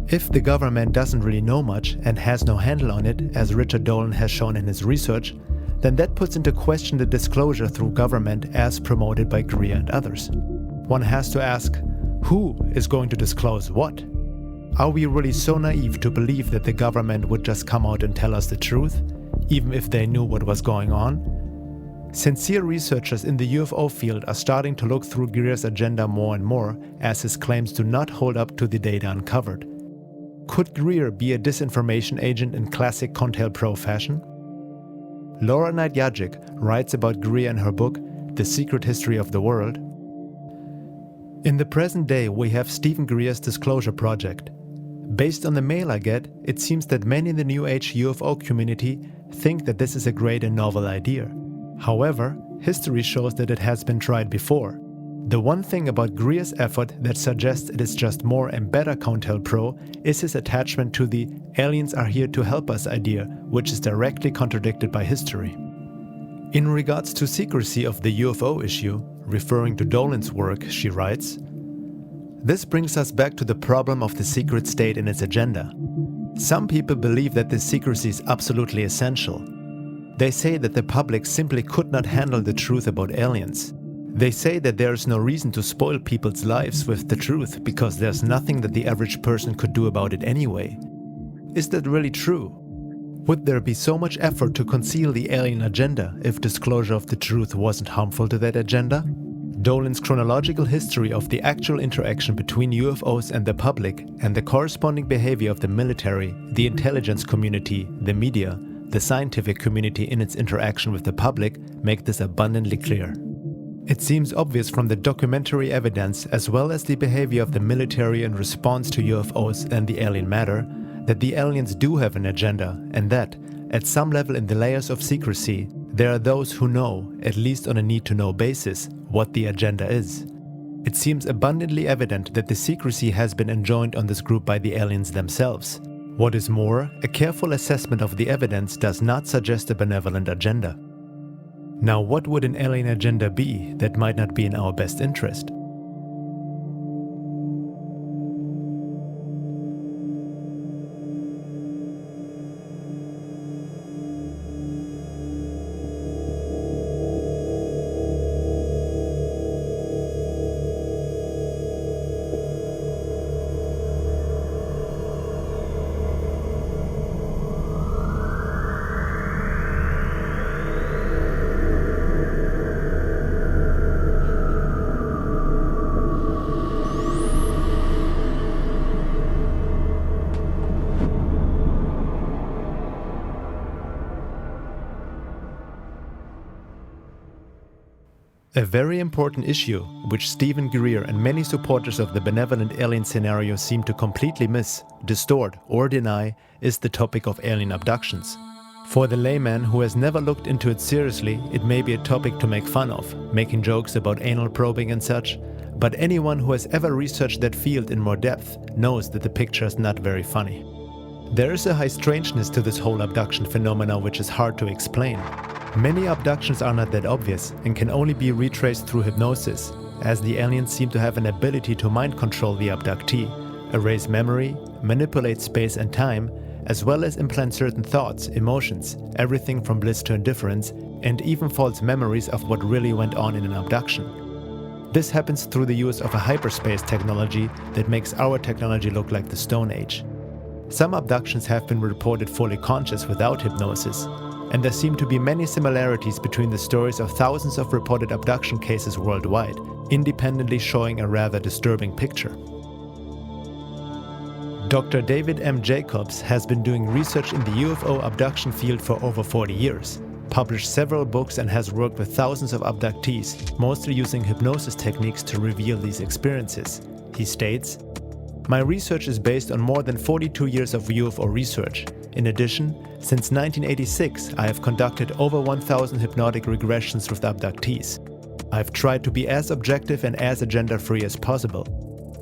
If the government doesn't really know much and has no handle on it, as Richard Dolan has shown in his research, then that puts into question the disclosure through government as promoted by Greer and others. One has to ask, who is going to disclose what? Are we really so naive to believe that the government would just come out and tell us the truth, even if they knew what was going on? Sincere researchers in the UFO field are starting to look through Greer's agenda more and more, as his claims do not hold up to the data uncovered. Could Greer be a disinformation agent in classic COINTELPRO fashion? Laura Knight-Yajic writes about Greer in her book, The Secret History of the World. In the present day, we have Stephen Greer's Disclosure Project. Based on the mail I get, it seems that many in the New Age UFO community think that this is a great and novel idea. However, history shows that it has been tried before. The one thing about Greer's effort that suggests it is just more and better COINTELPRO is his attachment to the aliens are here to help us idea, which is directly contradicted by history. In regards to secrecy of the UFO issue, referring to Dolan's work, she writes, "This brings us back to the problem of the secret state and its agenda. Some people believe that this secrecy is absolutely essential. They say that the public simply could not handle the truth about aliens. They say that there is no reason to spoil people's lives with the truth because there's nothing that the average person could do about it anyway. Is that really true? Would there be so much effort to conceal the alien agenda if disclosure of the truth wasn't harmful to that agenda?" Dolan's chronological history of the actual interaction between UFOs and the public and the corresponding behavior of the military, the intelligence community, the media, the scientific community in its interaction with the public make this abundantly clear. It seems obvious from the documentary evidence as well as the behavior of the military in response to UFOs and the alien matter that the aliens do have an agenda and that, at some level in the layers of secrecy, there are those who know, at least on a need-to-know basis, what the agenda is. It seems abundantly evident that the secrecy has been enjoined on this group by the aliens themselves. What is more, a careful assessment of the evidence does not suggest a benevolent agenda. Now, what would an alien agenda be that might not be in our best interest? A very important issue, which Stephen Greer and many supporters of the benevolent alien scenario seem to completely miss, distort, or deny, is the topic of alien abductions. For the layman who has never looked into it seriously, it may be a topic to make fun of, making jokes about anal probing and such, but anyone who has ever researched that field in more depth knows that the picture is not very funny. There is a high strangeness to this whole abduction phenomena which is hard to explain. Many abductions are not that obvious and can only be retraced through hypnosis, as the aliens seem to have an ability to mind control the abductee, erase memory, manipulate space and time, as well as implant certain thoughts, emotions, everything from bliss to indifference, and even false memories of what really went on in an abduction. This happens through the use of a hyperspace technology that makes our technology look like the Stone Age. Some abductions have been reported fully conscious without hypnosis, and there seem to be many similarities between the stories of thousands of reported abduction cases worldwide, independently showing a rather disturbing picture. Dr. David M. Jacobs has been doing research in the UFO abduction field for over 40 years, published several books and has worked with thousands of abductees, mostly using hypnosis techniques to reveal these experiences. He states, "My research is based on more than 42 years of UFO research. In addition, since 1986, I have conducted over 1,000 hypnotic regressions with abductees. I've tried to be as objective and as agenda-free as possible.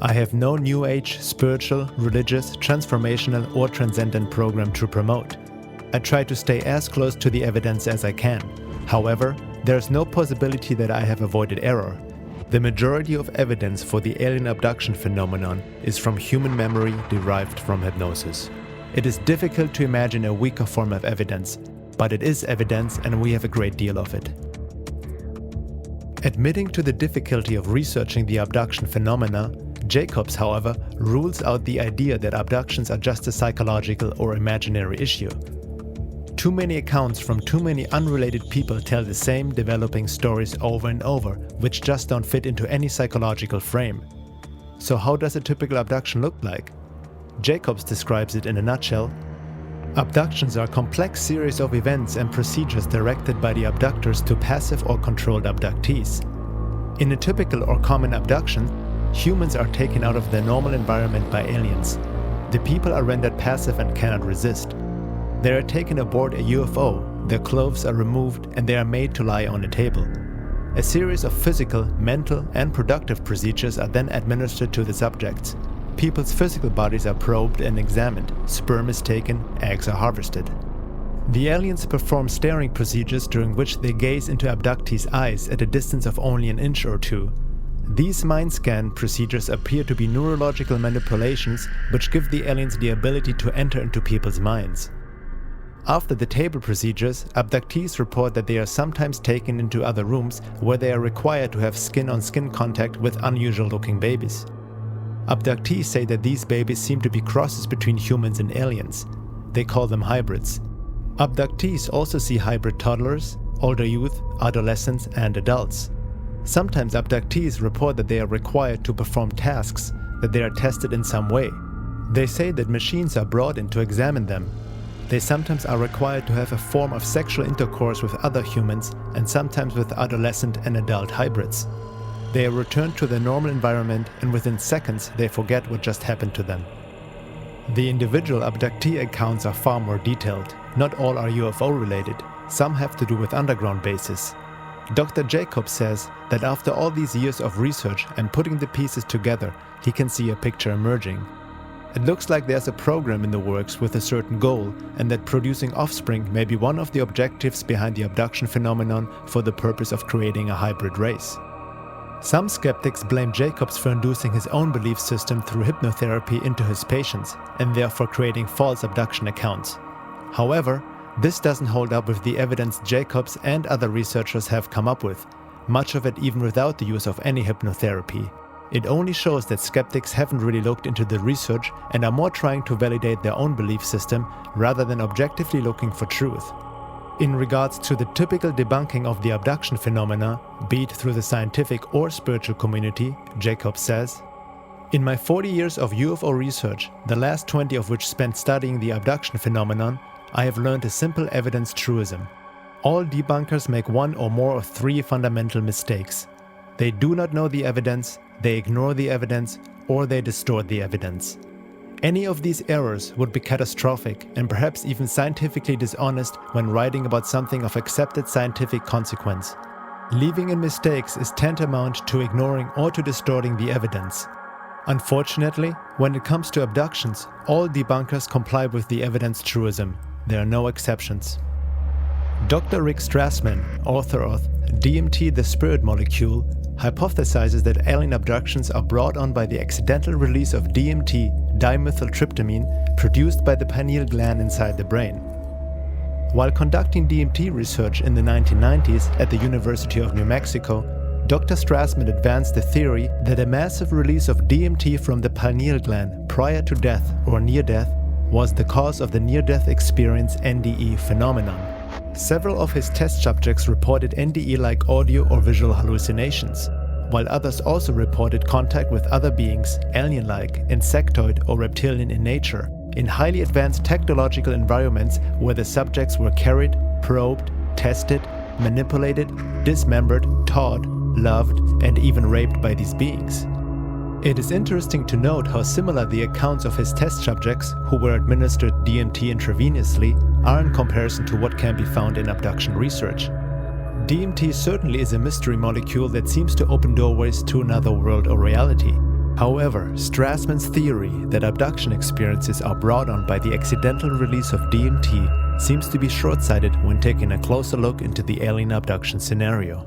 I have no New Age, spiritual, religious, transformational, or transcendent program to promote. I try to stay as close to the evidence as I can. However, there is no possibility that I have avoided error. The majority of evidence for the alien abduction phenomenon is from human memory derived from hypnosis. It is difficult to imagine a weaker form of evidence, but it is evidence and we have a great deal of it. Admitting to the difficulty of researching the abduction phenomena, Jacobs, however, rules out the idea that abductions are just a psychological or imaginary issue. Too many accounts from too many unrelated people tell the same developing stories over and over, which just don't fit into any psychological frame. So how does a typical abduction look like? Jacobs describes it in a nutshell. Abductions are a complex series of events and procedures directed by the abductors to passive or controlled abductees. In a typical or common abduction, humans are taken out of their normal environment by aliens. The people are rendered passive and cannot resist. They are taken aboard a UFO, their clothes are removed, and they are made to lie on a table. A series of physical, mental, and productive procedures are then administered to the subjects. People's physical bodies are probed and examined, sperm is taken, eggs are harvested. The aliens perform staring procedures during which they gaze into abductees' eyes at a distance of only an inch or two. These mind scan procedures appear to be neurological manipulations which give the aliens the ability to enter into people's minds. After the table procedures, abductees report that they are sometimes taken into other rooms where they are required to have skin-on-skin contact with unusual-looking babies. Abductees say that these babies seem to be crosses between humans and aliens. They call them hybrids. Abductees also see hybrid toddlers, older youth, adolescents, and adults. Sometimes abductees report that they are required to perform tasks, that they are tested in some way. They say that machines are brought in to examine them. They sometimes are required to have a form of sexual intercourse with other humans and sometimes with adolescent and adult hybrids. They are returned to their normal environment and within seconds they forget what just happened to them. The individual abductee accounts are far more detailed. Not all are UFO related. Some have to do with underground bases. Dr. Jacobs says that after all these years of research and putting the pieces together, he can see a picture emerging. It looks like there's a program in the works with a certain goal, and that producing offspring may be one of the objectives behind the abduction phenomenon for the purpose of creating a hybrid race. Some skeptics blame Jacobs for inducing his own belief system through hypnotherapy into his patients, and therefore creating false abduction accounts. However, this doesn't hold up with the evidence Jacobs and other researchers have come up with, much of it even without the use of any hypnotherapy. It only shows that skeptics haven't really looked into the research and are more trying to validate their own belief system rather than objectively looking for truth. In regards to the typical debunking of the abduction phenomena, be it through the scientific or spiritual community, Jacobs says, "In my 40 years of UFO research, the last 20 of which spent studying the abduction phenomenon, I have learned a simple evidence truism. All debunkers make one or more of three fundamental mistakes. They do not know the evidence, they ignore the evidence, or they distort the evidence. Any of these errors would be catastrophic and perhaps even scientifically dishonest when writing about something of accepted scientific consequence. Leaving in mistakes is tantamount to ignoring or to distorting the evidence. Unfortunately, when it comes to abductions, all debunkers comply with the evidence truism. There are no exceptions." Dr. Rick Strassman, author of DMT, the Spirit Molecule, hypothesizes that alien abductions are brought on by the accidental release of DMT, dimethyltryptamine, produced by the pineal gland inside the brain. While conducting DMT research in the 1990s at the University of New Mexico, Dr. Strassman advanced the theory that a massive release of DMT from the pineal gland prior to death or near death was the cause of the near-death experience NDE phenomenon. Several of his test subjects reported NDE-like audio or visual hallucinations, while others also reported contact with other beings, alien-like, insectoid or reptilian in nature, in highly advanced technological environments where the subjects were carried, probed, tested, manipulated, dismembered, taught, loved, and even raped by these beings. It is interesting to note how similar the accounts of his test subjects, who were administered DMT intravenously, are in comparison to what can be found in abduction research. DMT certainly is a mystery molecule that seems to open doorways to another world or reality. However, Strassman's theory that abduction experiences are brought on by the accidental release of DMT seems to be short-sighted when taking a closer look into the alien abduction scenario.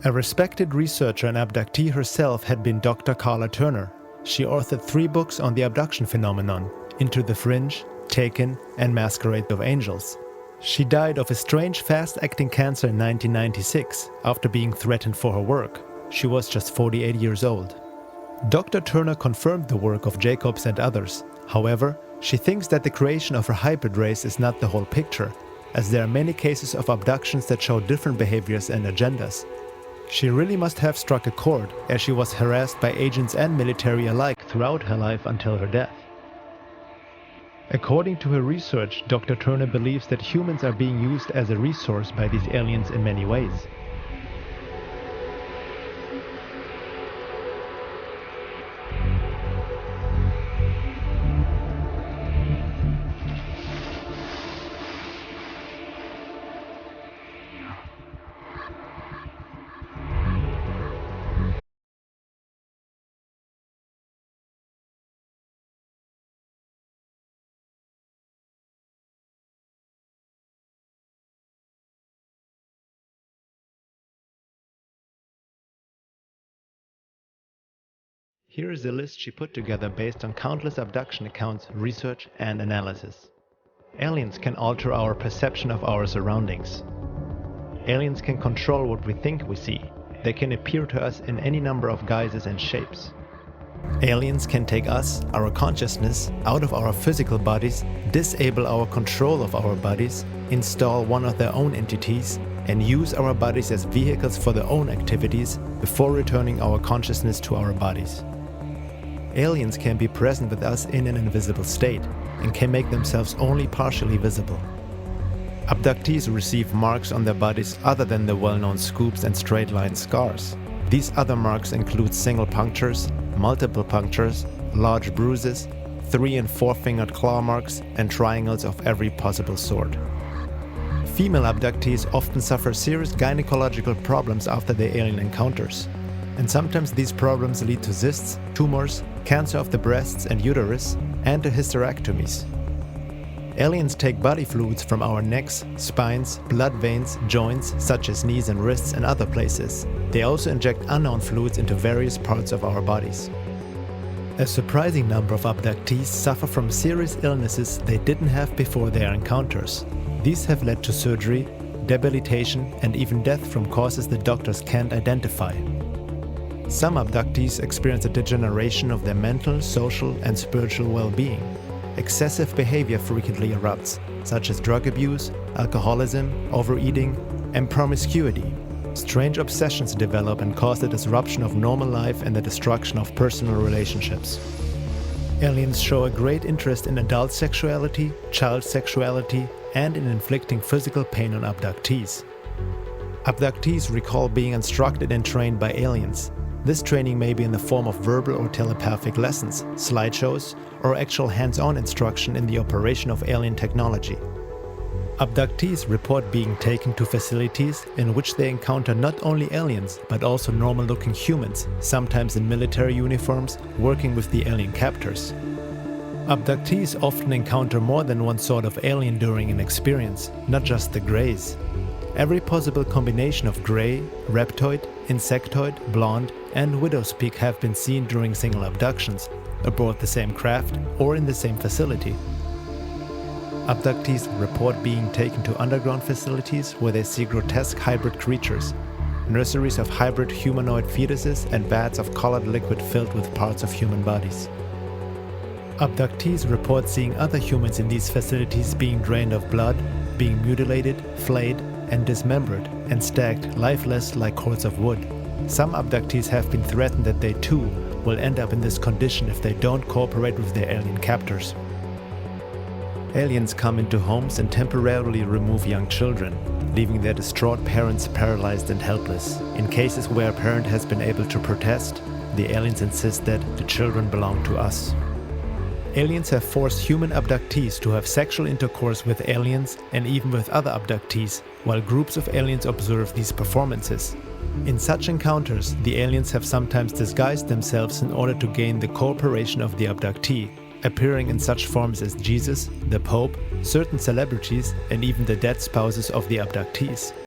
A respected researcher and abductee herself had been Dr. Carla Turner. She authored 3 books on the abduction phenomenon: Into the Fringe, Taken, and Masquerade of Angels. She died of a strange fast-acting cancer in 1996 after being threatened for her work. She was just 48 years old. Dr. Turner confirmed the work of Jacobs and others. However, she thinks that the creation of a hybrid race is not the whole picture, as there are many cases of abductions that show different behaviors and agendas. She really must have struck a chord, as she was harassed by agents and military alike throughout her life until her death. According to her research, Dr. Turner believes that humans are being used as a resource by these aliens in many ways. Here is a list she put together based on countless abduction accounts, research, and analysis. Aliens can alter our perception of our surroundings. Aliens can control what we think we see. They can appear to us in any number of guises and shapes. Aliens can take us, our consciousness, out of our physical bodies, disable our control of our bodies, install one of their own entities, and use our bodies as vehicles for their own activities before returning our consciousness to our bodies. Aliens can be present with us in an invisible state and can make themselves only partially visible. Abductees receive marks on their bodies other than the well-known scoops and straight-line scars. These other marks include single punctures, multiple punctures, large bruises, 3- and 4-fingered claw marks, and triangles of every possible sort. Female abductees often suffer serious gynecological problems after their alien encounters, and sometimes these problems lead to cysts, tumors, cancer of the breasts and uterus, and to hysterectomies. Aliens take body fluids from our necks, spines, blood veins, joints, such as knees and wrists, and other places. They also inject unknown fluids into various parts of our bodies. A surprising number of abductees suffer from serious illnesses they didn't have before their encounters. These have led to surgery, debilitation, and even death from causes the doctors can't identify. Some abductees experience a degeneration of their mental, social, and spiritual well-being. Excessive behavior frequently erupts, such as drug abuse, alcoholism, overeating, and promiscuity. Strange obsessions develop and cause the disruption of normal life and the destruction of personal relationships. Aliens show a great interest in adult sexuality, child sexuality, and in inflicting physical pain on abductees. Abductees recall being instructed and trained by aliens. This training may be in the form of verbal or telepathic lessons, slideshows, or actual hands-on instruction in the operation of alien technology. Abductees report being taken to facilities in which they encounter not only aliens, but also normal-looking humans, sometimes in military uniforms, working with the alien captors. Abductees often encounter more than one sort of alien during an experience, not just the greys. Every possible combination of grey, reptoid, insectoid, blonde, and widow's peak have been seen during single abductions, aboard the same craft or in the same facility. Abductees report being taken to underground facilities where they see grotesque hybrid creatures, nurseries of hybrid humanoid fetuses, and vats of colored liquid filled with parts of human bodies. Abductees report seeing other humans in these facilities being drained of blood, being mutilated, flayed, and dismembered, and stacked lifeless like cords of wood. Some abductees have been threatened that they too will end up in this condition if they don't cooperate with their alien captors. Aliens come into homes and temporarily remove young children, leaving their distraught parents paralyzed and helpless. In cases where a parent has been able to protest, the aliens insist that the children belong to us. Aliens have forced human abductees to have sexual intercourse with aliens and even with other abductees, while groups of aliens observe these performances. In such encounters, the aliens have sometimes disguised themselves in order to gain the cooperation of the abductee, appearing in such forms as Jesus, the Pope, certain celebrities, and even the dead spouses of the abductees.